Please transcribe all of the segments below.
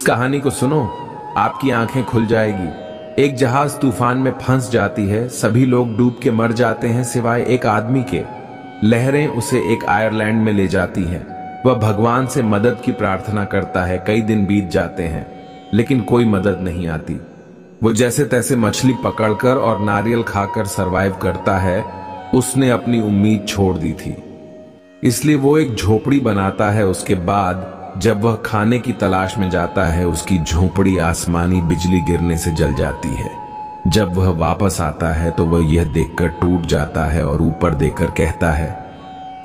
कहानी को सुनो, आपकी आंखें खुल जाएगी। एक जहाज तूफान में फंस जाती है, सभी लोग डूब के मर जाते हैं सिवाय एक आदमी के। लहरें उसे एक आयरलैंड में ले जाती हैं। वह भगवान से मदद की प्रार्थना करता है। कई दिन बीत जाते हैं लेकिन कोई मदद नहीं आती। वो जैसे तैसे मछली पकड़कर और नारियल खाकर सरवाइव करता है। उसने अपनी उम्मीद छोड़ दी थी, इसलिए वो एक झोपड़ी बनाता है। उसके बाद जब वह खाने की तलाश में जाता है, उसकी झोपड़ी आसमानी बिजली गिरने से जल जाती है। जब वह वापस आता है तो वह यह देखकर टूट जाता है और ऊपर देखकर कहता है,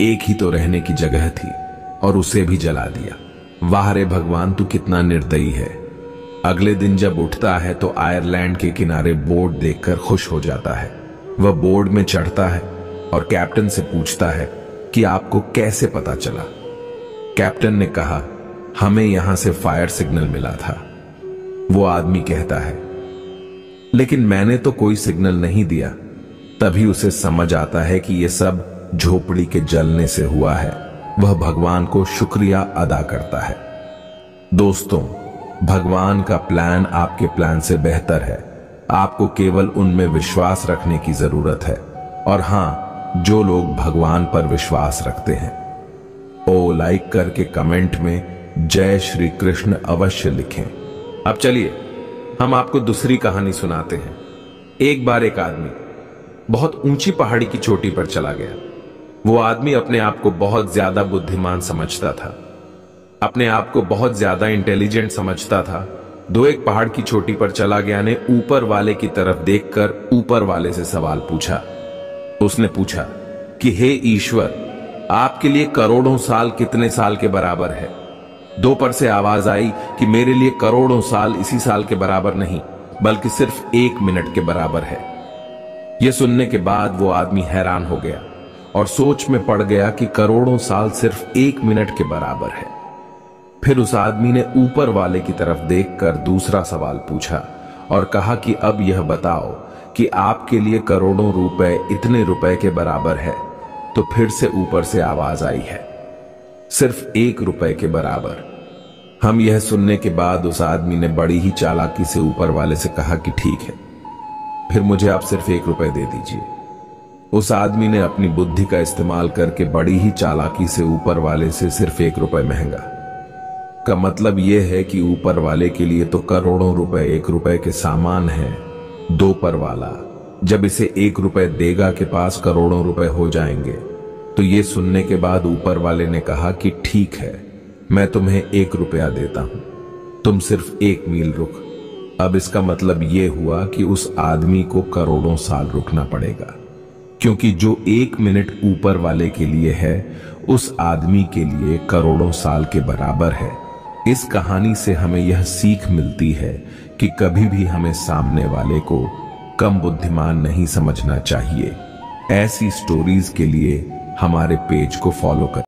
एक ही तो रहने की जगह थी और उसे भी जला दिया। वाह रे भगवान, तू कितना निर्दयी है। अगले दिन जब उठता है तो आयरलैंड के किनारे बोर्ड देखकर खुश हो जाता है। वह बोर्ड में चढ़ता है और कैप्टन से पूछता है कि आपको कैसे पता चला। कैप्टन ने कहा, हमें यहां से फायर सिग्नल मिला था। वो आदमी कहता है, लेकिन मैंने तो कोई सिग्नल नहीं दिया। तभी उसे समझ आता है कि यह सब झोपड़ी के जलने से हुआ है। वह भगवान को शुक्रिया अदा करता है। दोस्तों, भगवान का प्लान आपके प्लान से बेहतर है। आपको केवल उनमें विश्वास रखने की जरूरत है। और हां, जो लोग भगवान पर विश्वास रखते हैं वो लाइक करके कमेंट में जय श्री कृष्ण अवश्य लिखें। अब चलिए हम आपको दूसरी कहानी सुनाते हैं। एक बार एक आदमी बहुत ऊंची पहाड़ी की चोटी पर चला गया। वो आदमी अपने आप को बहुत ज्यादा बुद्धिमान समझता था, अपने आप को बहुत ज्यादा इंटेलिजेंट समझता था। एक पहाड़ की चोटी पर चला गया ने ऊपर वाले की तरफ देखकर ऊपर वाले से सवाल पूछा। उसने पूछा कि हे ईश्वर, आपके लिए करोड़ों साल कितने साल के बराबर है? दो पर से आवाज आई कि मेरे लिए करोड़ों साल इसी साल के बराबर नहीं, बल्कि सिर्फ 1 मिनट के बराबर है। यह सुनने के बाद वो आदमी हैरान हो गया और सोच में पड़ गया कि करोड़ों साल सिर्फ 1 मिनट के बराबर है। फिर उस आदमी ने ऊपर वाले की तरफ देखकर दूसरा सवाल पूछा और कहा कि अब यह बताओ कि आपके लिए करोड़ों रुपए इतने रुपए के बराबर है। तो फिर से ऊपर से आवाज आई है, सिर्फ 1 रुपए के बराबर। हम यह सुनने के बाद उस आदमी ने बड़ी ही चालाकी से ऊपर वाले से कहा कि ठीक है, फिर मुझे आप सिर्फ 1 रुपए दे दीजिए। उस आदमी ने अपनी बुद्धि का इस्तेमाल करके बड़ी ही चालाकी से ऊपर वाले से सिर्फ 1 रुपए महंगा। का मतलब यह है कि ऊपर वाले के लिए तो करोड़ों रुपए 1 रुपए के सामान है। दो पर वाला जब इसे 1 रुपए देगा के पास करोड़ों रुपए हो जाएंगे। तो ये सुनने के बाद ऊपर वाले ने कहा कि ठीक है, मैं तुम्हें 1 रुपया देता हूं, तुम सिर्फ 1 मील रुक। अब इसका मतलब यह हुआ कि उस आदमी को करोड़ों साल रुकना पड़ेगा, क्योंकि जो 1 मिनट ऊपर वाले के लिए है उस आदमी के लिए करोड़ों साल के बराबर है। इस कहानी से हमें यह सीख मिलती है कि कभी भी हमें सामने वाले को कम बुद्धिमान नहीं समझना चाहिए। ऐसी स्टोरीज के लिए हमारे पेज को फॉलो करें।